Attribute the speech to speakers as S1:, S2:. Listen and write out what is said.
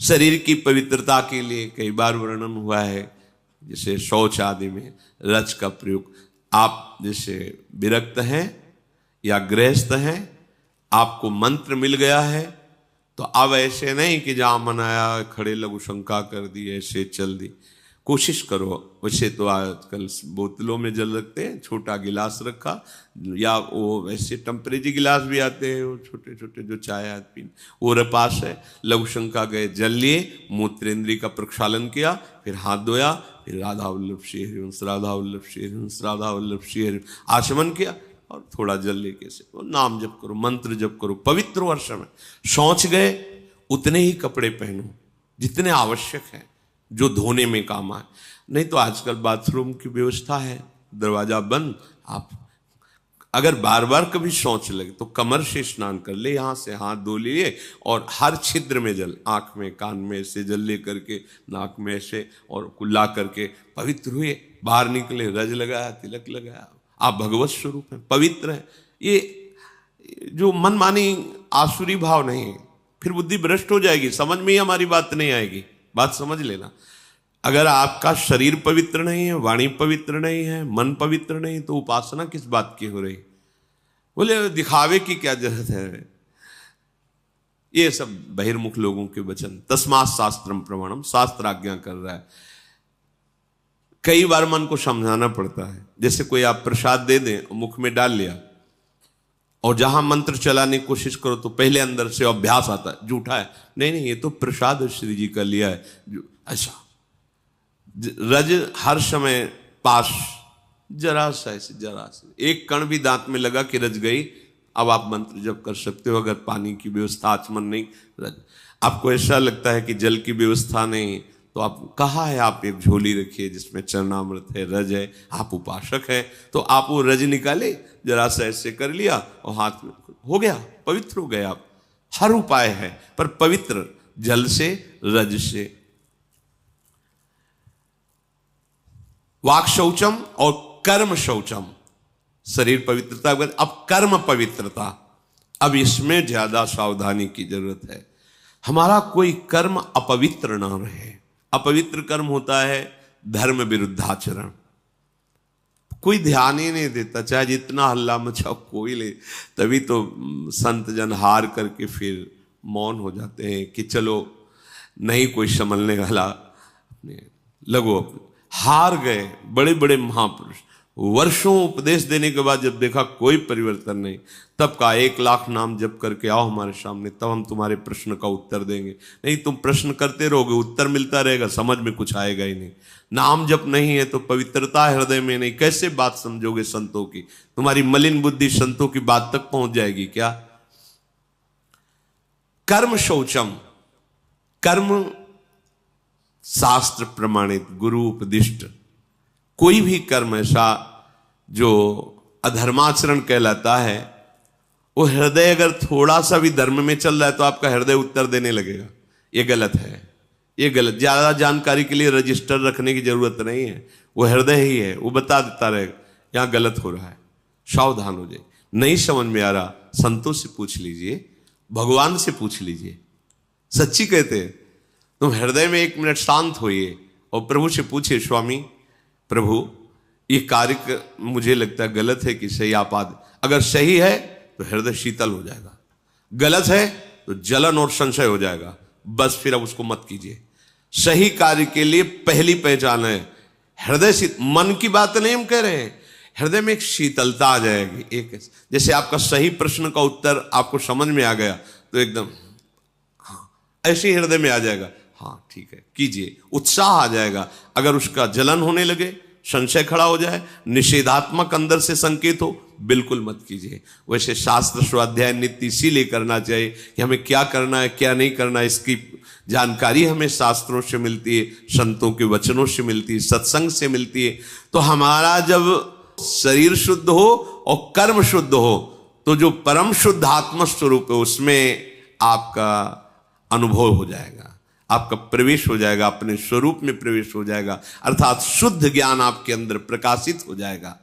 S1: शरीर की पवित्रता के लिए कई बार वर्णन हुआ है, जैसे शौच आदि में रज का प्रयोग। आप जैसे विरक्त हैं या गृहस्थ हैं, आपको मंत्र मिल गया है, तो अब ऐसे नहीं कि जहां मनाया खड़े लघु शंका कर दी, ऐसे चल दी। कोशिश करो। वैसे तो आजकल बोतलों में जल रखते हैं, छोटा गिलास रखा, या वो वैसे टेम्परेरी गिलास भी आते हैं, वो छोटे छोटे जो चाय पीने, वो पास है। लघु शंका गए, जल लिए, मूत्रेंद्रिय का प्रक्षालन किया, फिर हाथ धोया, फिर राधा वल्लभ श्री हरिवंश, राधा वल्लभ श्री हरिवंश, राधा वल्लभ श्री हरिवंश आचमन किया, और थोड़ा जल लेके से नाम जप करो, मंत्र जप करो, पवित्र वर्ष में। शौच गए, उतने ही कपड़े पहनो जितने आवश्यक है, जो धोने में काम आए। नहीं तो आजकल बाथरूम की व्यवस्था है, दरवाजा बंद, आप अगर बार बार कभी शौच लगे तो कमर से स्नान कर ले, यहां से हाथ धो लिए, और हर छिद्र में जल, आंख में कान में ऐसे जल ले करके, नाक में ऐसे, और कुल्ला करके पवित्र हुए, बाहर निकले, रज लगाया, तिलक लगाया, आप भगवत स्वरूप हैं, पवित्र हैं। ये जो मनमानी आसुरी भाव नहीं है, फिर बुद्धि भ्रष्ट हो जाएगी, समझ में ही हमारी बात नहीं आएगी। बात समझ लेना, अगर आपका शरीर पवित्र नहीं है, वाणी पवित्र नहीं है, मन पवित्र नहीं, तो उपासना किस बात की हो रही? बोले दिखावे की क्या जरूरत है? ये सब बहिर्मुख लोगों के वचन। तस्मात् शास्त्रम प्रमाणम, शास्त्र आज्ञा कर रहा है। कई बार मन को समझाना पड़ता है। जैसे कोई आप प्रसाद दे दें, मुख में डाल लिया, और जहां मंत्र चलाने की कोशिश करो तो पहले अंदर से अभ्यास आता है, झूठा है, नहीं ये तो प्रसाद श्री जी का लिया है, ऐसा रज हर समय पास, जरा सा ऐसे, जरा सा एक कण भी दांत में लगा कि रज गई। अब आप मंत्र जप कर सकते हो, अगर पानी की व्यवस्था, आचमन नहीं, रज। आपको ऐसा लगता है कि जल की व्यवस्था नहीं, तो आप कहा है, आप एक झोली रखिए जिसमें चरणामृत है, रज है, आप उपासक है, तो आप वो रज निकाले, जरा सा ऐसे कर लिया, और हाथ में हो गया, पवित्र हो गए आप। हर उपाय है, पर पवित्र जल से, रज से। वाक शौचम और कर्म शौचम, शरीर पवित्रता, अब कर्म पवित्रता, अब इसमें ज्यादा सावधानी की जरूरत है। हमारा कोई कर्म अपवित्र ना रहे। अपवित्र कर्म होता है धर्म विरुद्धाचरण, कोई ध्यान ही नहीं देता, चाहे जितना हल्ला मचाओ कोई ले, तभी तो संत जन हार करके फिर मौन हो जाते हैं कि चलो नहीं कोई संभलने वाला, लगो हार गए। बड़े बड़े महापुरुष वर्षों उपदेश देने के बाद जब देखा कोई परिवर्तन नहीं, तब का 1,00,000 नाम जप करके आओ हमारे सामने, तब हम तुम्हारे प्रश्न का उत्तर देंगे। नहीं तुम प्रश्न करते रहोगे, उत्तर मिलता रहेगा, समझ में कुछ आएगा ही नहीं। नाम जप नहीं है तो पवित्रता हृदय में नहीं, कैसे बात समझोगे संतों की? तुम्हारी मलिन बुद्धि संतों की बात तक पहुंच जाएगी क्या? कर्म शौचम, कर्म शास्त्र प्रमाणित, गुरु उपदिष्ट, कोई भी कर्म ऐसा जो अधर्माचरण कहलाता है, वो हृदय अगर थोड़ा सा भी धर्म में चल रहा है तो आपका हृदय उत्तर देने लगेगा। ये गलत है, ये गलत। ज्यादा जानकारी के लिए रजिस्टर रखने की जरूरत नहीं है, वो हृदय ही है, वो बता देता रहेगा यहां गलत हो रहा है, सावधान हो जाए। नहीं समझ में आ रहा, संतों से पूछ लीजिए, भगवान से पूछ लीजिए। सच्ची कहते हैं, तुम हृदय में 1 मिनट शांत होइए और प्रभु से पूछिए, स्वामी प्रभु ये कार्य मुझे लगता है गलत है कि सही, आप अगर सही है तो हृदय शीतल हो जाएगा, गलत है तो जलन और संशय हो जाएगा, बस फिर अब उसको मत कीजिए। सही कार्य के लिए पहली पहचान है हृदय। मन की बात नहीं हम कह रहे हैं, हृदय में एक शीतलता आ जाएगी। एक जैसे आपका सही प्रश्न का उत्तर आपको समझ में आ गया तो एकदम हाँ, ऐसे हृदय में आ जाएगा, हाँ ठीक है कीजिए, उत्साह आ जाएगा। अगर उसका जलन होने लगे, संशय खड़ा हो जाए, निषेधात्मक अंदर से संकेत हो, बिल्कुल मत कीजिए। वैसे शास्त्र स्वाध्याय नित्य इसीलिए करना चाहिए कि हमें क्या करना है क्या नहीं करना है, इसकी जानकारी हमें शास्त्रों से मिलती है, संतों के वचनों से मिलती है, सत्संग से मिलती है। तो हमारा जब शरीर शुद्ध हो और कर्म शुद्ध हो, तो जो परम शुद्ध आत्म स्वरूप है उसमें आपका अनुभव हो जाएगा, आपका प्रवेश हो जाएगा, अपने स्वरूप में प्रवेश हो जाएगा, अर्थात शुद्ध ज्ञान आपके अंदर प्रकाशित हो जाएगा।